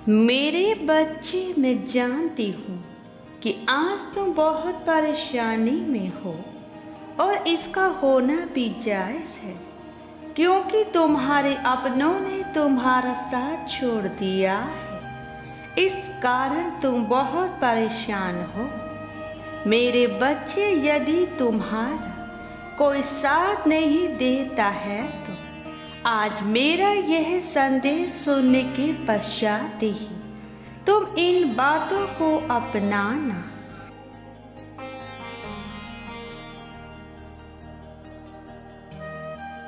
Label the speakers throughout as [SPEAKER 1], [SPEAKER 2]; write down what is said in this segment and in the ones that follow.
[SPEAKER 1] मेरे बच्चे, मैं जानती हूँ कि आज तुम बहुत परेशानी में हो और इसका होना भी जायज़ है, क्योंकि तुम्हारे अपनों ने तुम्हारा साथ छोड़ दिया है। इस कारण तुम बहुत परेशान हो। मेरे बच्चे, यदि तुम्हारा कोई साथ नहीं देता है तो आज मेरा यह संदेश सुनने के पश्चात ही तुम इन बातों को अपनाना।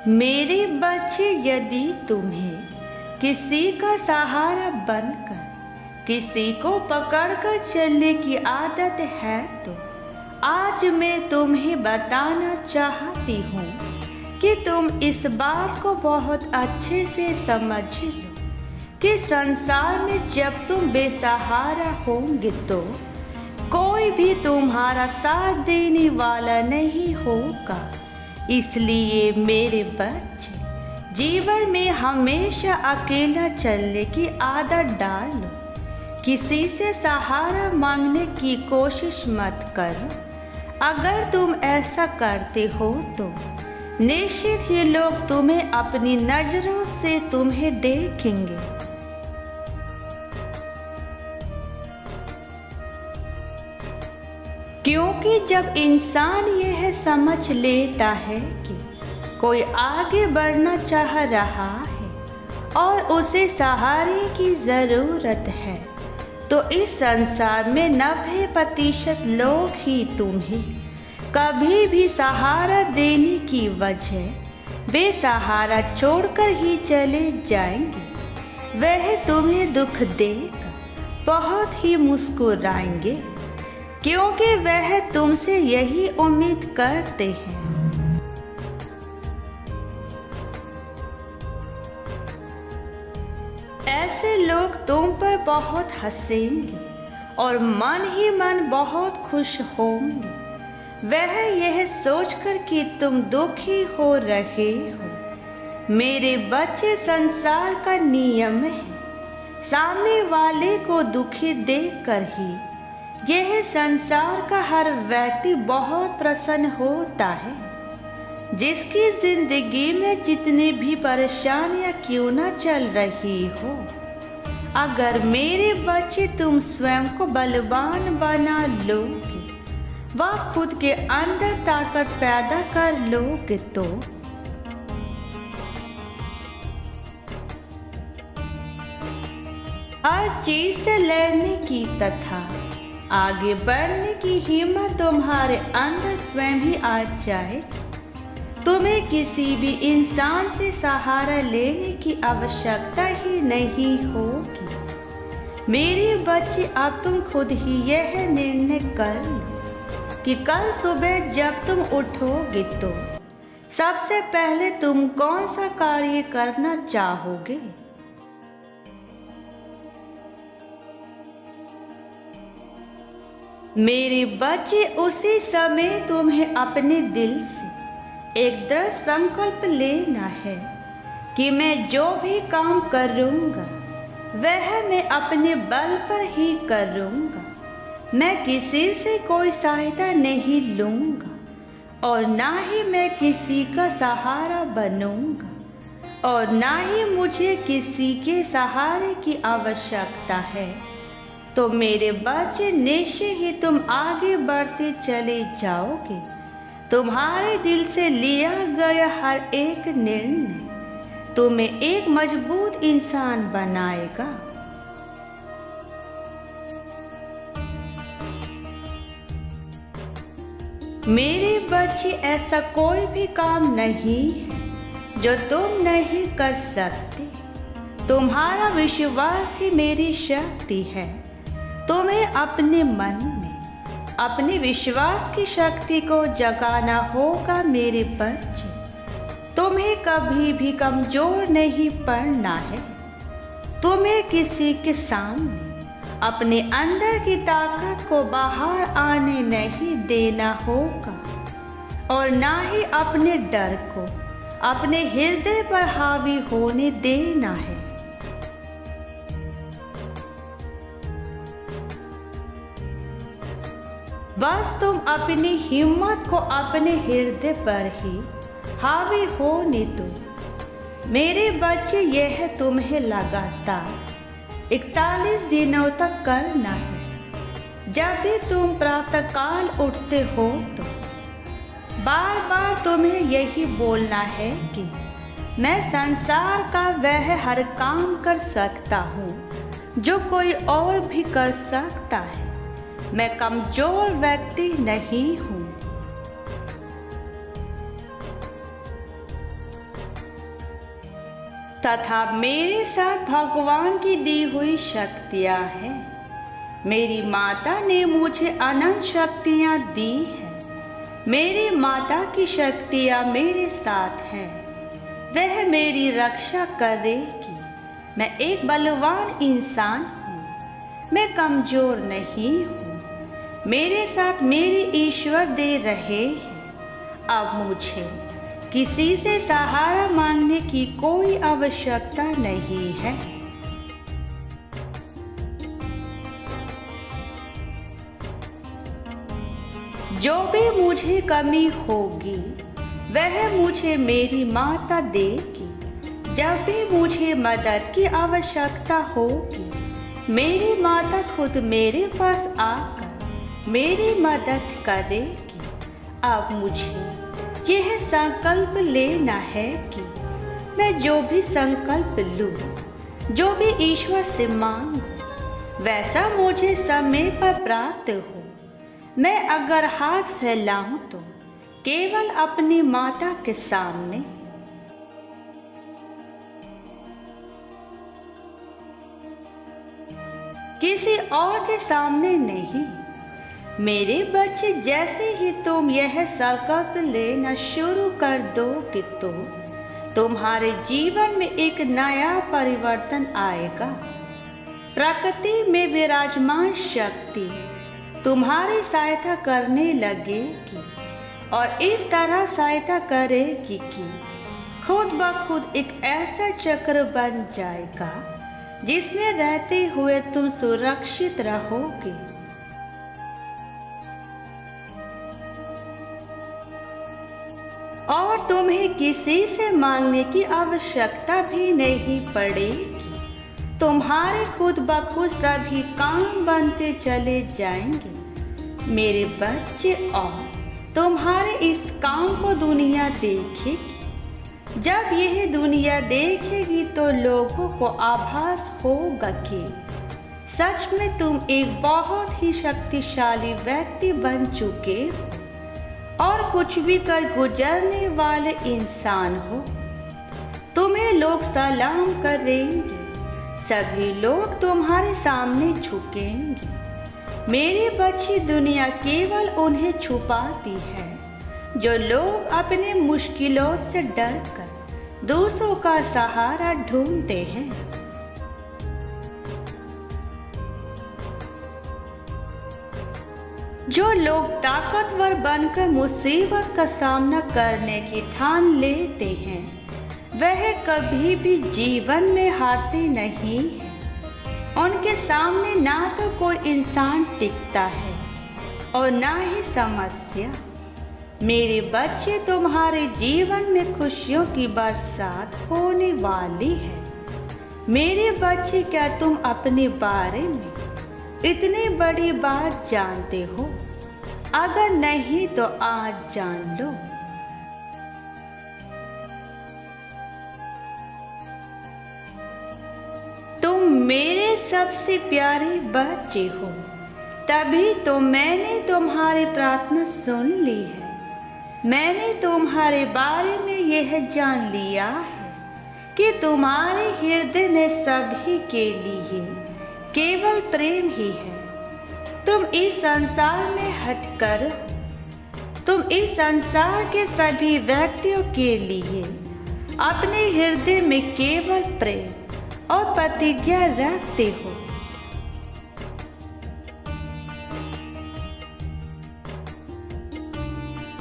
[SPEAKER 1] मेरे बच्चे, यदि तुम्हें किसी का सहारा बनकर किसी को पकड़कर चलने की आदत है तो आज मैं तुम्हें बताना चाहती हूँ कि तुम इस बात को बहुत अच्छे से समझ लो कि संसार में जब तुम बेसहारा होंगे तो कोई भी तुम्हारा साथ देने वाला नहीं होगा। इसलिए मेरे बच्चे, जीवन में हमेशा अकेला चलने की आदत डालो। किसी से सहारा मांगने की कोशिश मत करो। अगर तुम ऐसा करते हो तो निश्चित ही लोग तुम्हें अपनी नजरों से तुम्हें देखेंगे। क्योंकि जब इंसान यह समझ लेता है कि कोई आगे बढ़ना चाह रहा है और उसे सहारे की ज़रूरत है, तो इस संसार में 90% लोग ही तुम्हें कभी भी सहारा देने की वजह बेसहारा छोड़कर ही चले जाएंगे। वह तुम्हें दुख देकर बहुत ही मुस्कुराएंगे, क्योंकि वह तुमसे यही उम्मीद करते हैं। ऐसे लोग तुम पर बहुत हंसेंगे और मन ही मन बहुत खुश होंगे, वह यह सोचकर कि तुम दुखी हो रहे हो। मेरे बच्चे, संसार का नियम है, सामने वाले को दुखी देखकर ही यह संसार का हर व्यक्ति बहुत प्रसन्न होता है। जिसकी जिंदगी में जितनी भी परेशानियां क्यों न चल रही हो, अगर मेरे बच्चे तुम स्वयं को बलवान बना लोगे, वह खुद के अंदर ताकत पैदा कर लोगे तो हर चीज से लड़ने की तथा आगे बढ़ने की हिम्मत तुम्हारे अंदर स्वयं ही आ जाए। तुम्हें किसी भी इंसान से सहारा लेने की आवश्यकता ही नहीं होगी। मेरे बच्चे, अब तुम खुद ही यह निर्णय कर लो कि कल सुबह जब तुम उठोगे तो सबसे पहले तुम कौन सा कार्य करना चाहोगे। मेरे बच्चे, उसी समय तुम्हें अपने दिल से एक दृढ़ संकल्प लेना है कि मैं जो भी काम करूँगा वह मैं अपने बल पर ही करूँगा। मैं किसी से कोई सहायता नहीं लूँगा और ना ही मैं किसी का सहारा बनूँगा और ना ही मुझे किसी के सहारे की आवश्यकता है। तो मेरे बच्चे, निश्चय ही तुम आगे बढ़ते चले जाओगे। तुम्हारे दिल से लिया गया हर एक निर्णय तुम्हें एक मजबूत इंसान बनाएगा। मेरे बच्चे, ऐसा कोई भी काम नहीं है जो तुम नहीं कर सकते। तुम्हारा विश्वास ही मेरी शक्ति है। तुम्हें अपने मन में अपने विश्वास की शक्ति को जगाना होगा। मेरे बच्चे, तुम्हें कभी भी कमजोर नहीं पड़ना है। तुम्हें किसी के सामने अपने अंदर की ताकत को बाहर आने नहीं देना होगा और ना ही अपने डर को अपने हृदय पर हावी होने देना है। बस तुम अपनी हिम्मत को अपने हृदय पर ही हावी होने दो। मेरे बच्चे, यह तुम्हें लगातार 41 दिनों तक करना है। जब भी तुम प्रातःकाल उठते हो तो बार बार तुम्हें यही बोलना है कि मैं संसार का वह हर काम कर सकता हूँ जो कोई और भी कर सकता है। मैं कमजोर व्यक्ति नहीं हूँ। तथा मेरे साथ भगवान की दी हुई शक्तियाँ हैं। मेरी माता ने मुझे अनंत शक्तियाँ दी हैं। मेरी माता की शक्तियाँ मेरे साथ हैं। वह मेरी रक्षा करेगी। मैं एक बलवान इंसान हूँ। मैं कमजोर नहीं हूँ। मेरे साथ मेरे ईश्वर दे रहे हैं। अब मुझे किसी से सहारा मांगने की कोई आवश्यकता नहीं है। जो भी मुझे कमी होगी वह मुझे मेरी माता देगी। जब भी मुझे मदद की आवश्यकता होगी मेरी माता खुद मेरे पास आकर मेरी मदद करेगी। अब मुझे यह संकल्प लेना है कि मैं जो भी संकल्प लूँ, जो भी ईश्वर से मांगूं, वैसा मुझे समय पर प्राप्त हो। मैं अगर हाथ फैलाऊं तो केवल अपनी माता के सामने, किसी और के सामने नहीं। मेरे बच्चे, जैसे ही तुम यह संकल्प लेना शुरू कर दोगे तो तुम्हारे जीवन में एक नया परिवर्तन आएगा। प्रकृति में विराजमान शक्ति तुम्हारी सहायता करने लगेगी और इस तरह सहायता करेगी कि खुद ब खुद एक ऐसा चक्र बन जाएगा जिसमें रहते हुए तुम सुरक्षित रहोगे। और तुम्हें किसी से मांगने की आवश्यकता भी नहीं पड़ेगी। तुम्हारे खुद ब खुद सभी काम बनते चले जाएंगे मेरे बच्चे, और तुम्हारे इस काम को दुनिया देखेगी। जब यह दुनिया देखेगी तो लोगों को आभास होगा कि सच में तुम एक बहुत ही शक्तिशाली व्यक्ति बन चुके हो और कुछ भी कर गुजरने वाले इंसान हो। तुम्हें लोग सलाम करेंगे। सभी लोग तुम्हारे सामने झुकेंगे। मेरे बच्चे, दुनिया केवल उन्हें छुपाती है जो लोग अपने मुश्किलों से डरकर दूसरों का सहारा ढूंढते हैं। जो लोग ताकतवर बनकर मुसीबत का सामना करने की ठान लेते हैं वह कभी भी जीवन में हारते नहीं हैं। उनके सामने ना तो कोई इंसान टिकता है और ना ही समस्या। मेरे बच्चे, तुम्हारे जीवन में खुशियों की बरसात होने वाली है। मेरे बच्चे, क्या तुम अपने बारे में इतनी बड़ी बात जानते हो? अगर नहीं तो आज जान लो। तुम मेरे सबसे प्यारे बच्चे हो, तभी तो मैंने तुम्हारी प्रार्थना सुन ली है। मैंने तुम्हारे बारे में यह जान लिया है कि तुम्हारे हृदय में सभी के लिए केवल प्रेम ही है। तुम इस संसार में हटकर तुम इस संसार के सभी व्यक्तियों के लिए अपने हृदय में केवल प्रेम और प्रतिज्ञा रखते हो।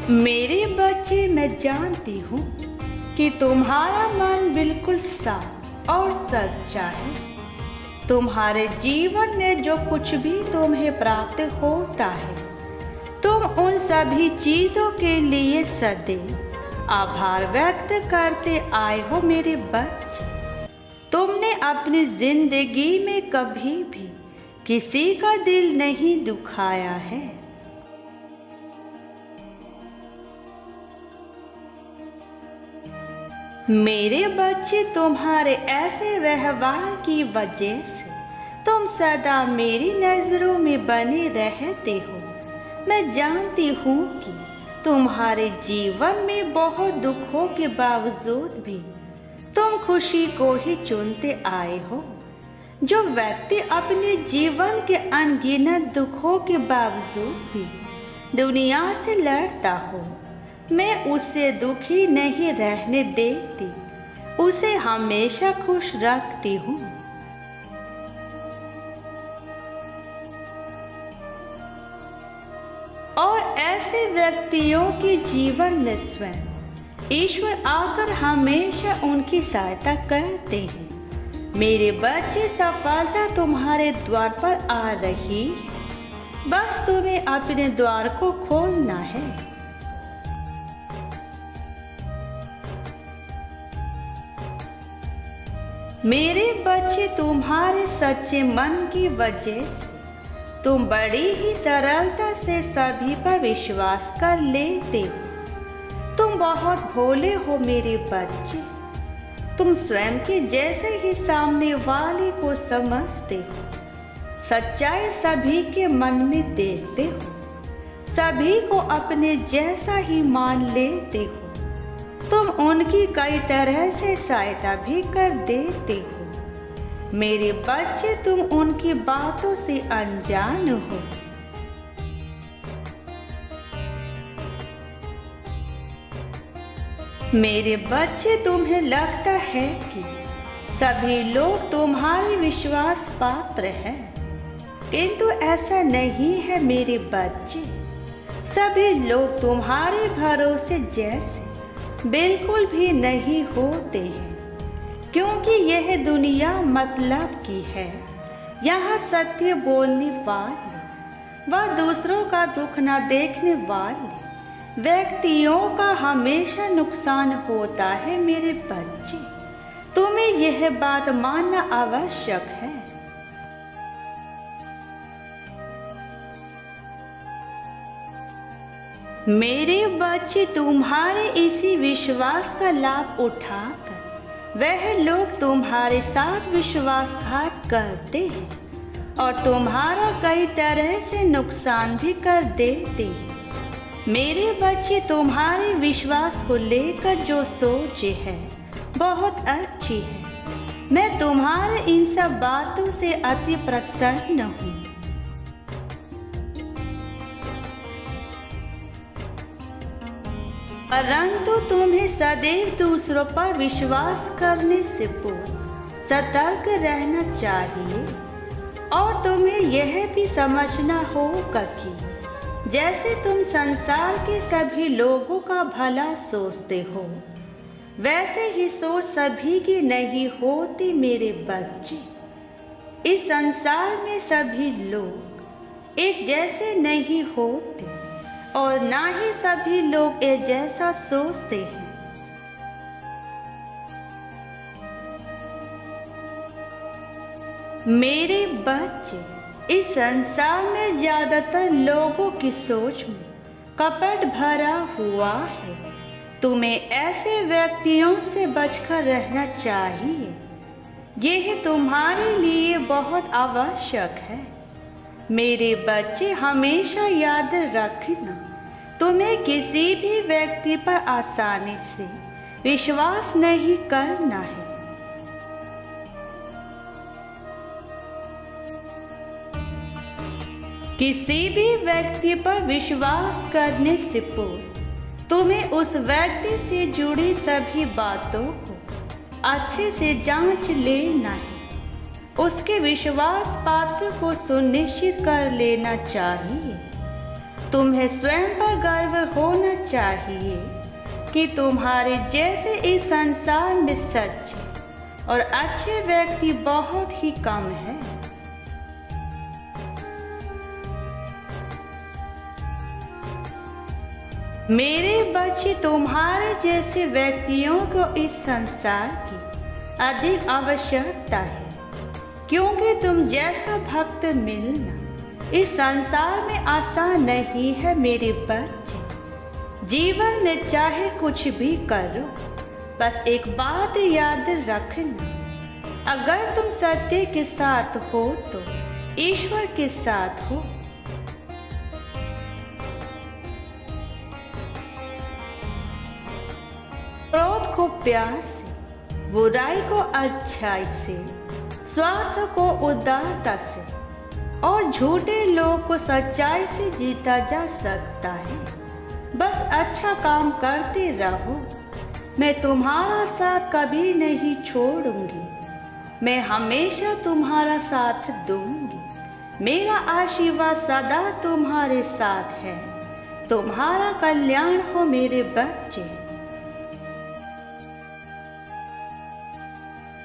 [SPEAKER 1] मेरे बच्चे, मैं जानती हूँ कि तुम्हारा मन बिल्कुल साफ और सच्चा है। तुम्हारे जीवन में जो कुछ भी तुम्हें प्राप्त होता है तुम उन सभी चीजों के लिए सदैव आभार व्यक्त करते आए हो मेरे बच्चे। तुमने अपनी जिंदगी में कभी भी किसी का दिल नहीं दुखाया है। मेरे बच्चे, तुम्हारे ऐसे व्यवहार की वजह से तुम सदा मेरी नजरों में बने रहते हो। मैं जानती हूँ कि तुम्हारे जीवन में बहुत दुखों के बावजूद भी तुम खुशी को ही चुनते आए हो। जो व्यक्ति अपने जीवन के अनगिनत दुखों के बावजूद भी दुनिया से लड़ता हो, मैं उसे दुखी नहीं रहने देती, उसे हमेशा खुश रखती हूँ। और ऐसे व्यक्तियों के जीवन में स्वयं ईश्वर आकर हमेशा उनकी सहायता करते हैं। मेरे बच्चे, सफलता तुम्हारे द्वार पर आ रही है, बस तुम्हें अपने द्वार को खोलना है। मेरे बच्चे, तुम्हारे सच्चे मन की वजह से तुम बड़ी ही सरलता से सभी पर विश्वास कर लेते हो। तुम बहुत भोले हो मेरे बच्चे। तुम स्वयं के जैसे ही सामने वाले को समझते हो। सच्चाई सभी के मन में देखते हो, सभी को अपने जैसा ही मान लेते हो। तुम उनकी कई तरह से सहायता भी कर देते हो। मेरे बच्चे, तुम उनकी बातों से अनजान हो। मेरे बच्चे, तुम्हें लगता है कि सभी लोग तुम्हारे विश्वास पात्र हैं, किंतु ऐसा नहीं है मेरे बच्चे। सभी लोग तुम्हारे भरोसे जैसे बिल्कुल भी नहीं होते हैं, क्योंकि यह दुनिया मतलब की है। यहाँ सत्य बोलने वाले व दूसरों का दुख न देखने वाले व्यक्तियों का हमेशा नुकसान होता है मेरे बच्चे। तुम्हें यह बात मानना आवश्यक है। मेरे बच्चे, तुम्हारे इसी विश्वास का लाभ उठाकर वह लोग तुम्हारे साथ विश्वासघात करते हैं और तुम्हारा कई तरह से नुकसान भी कर देते हैं। मेरे बच्चे, तुम्हारे विश्वास को लेकर जो सोच है बहुत अच्छी है। मैं तुम्हारे इन सब बातों से अति प्रसन्न हूँ। परंतु तुम्हें सदैव दूसरों पर विश्वास करने से पूर्व सतर्क रहना चाहिए और तुम्हें यह भी समझना होगा कि जैसे तुम संसार के सभी लोगों का भला सोचते हो, वैसे ही सोच सभी की नहीं होती मेरे बच्चे। इस संसार में सभी लोग एक जैसे नहीं होते और ना ही सभी लोग एक जैसा सोचते हैं। मेरे बच्चे, इस संसार में ज्यादातर लोगों की सोच में कपट भरा हुआ है। तुम्हें ऐसे व्यक्तियों से बचकर रहना चाहिए। यह तुम्हारे लिए बहुत आवश्यक है। मेरे बच्चे, हमेशा याद रखना, तुम्हें किसी भी व्यक्ति पर आसानी से विश्वास नहीं करना है। किसी भी व्यक्ति पर विश्वास करने से पूर्व तुम्हें उस व्यक्ति से जुड़ी सभी बातों को अच्छे से जांच लेना है। उसके विश्वास पात्र को सुनिश्चित कर लेना चाहिए। तुम्हें स्वयं पर गर्व होना चाहिए कि तुम्हारे जैसे इस संसार में सच्चे और अच्छे व्यक्ति बहुत ही कम हैं। मेरे बच्चे तुम्हारे जैसे व्यक्तियों को इस संसार की अधिक आवश्यकता है, क्योंकि तुम जैसा भक्त मिलना इस संसार में आसान नहीं है। मेरे बच्चे, जीवन में चाहे कुछ भी करो, बस एक बात याद रखना, अगर तुम सत्य के साथ हो तो ईश्वर के साथ हो। क्रोध को प्यार से, बुराई को अच्छाई से, स्वार्थ को उदारता से और झूठे लोग को सच्चाई से जीता जा सकता है। बस अच्छा काम करते रहो। मैं तुम्हारा साथ कभी नहीं छोड़ूंगी, मैं हमेशा तुम्हारा साथ दूंगी। मेरा आशीर्वाद सदा तुम्हारे साथ है। तुम्हारा कल्याण हो मेरे बच्चे।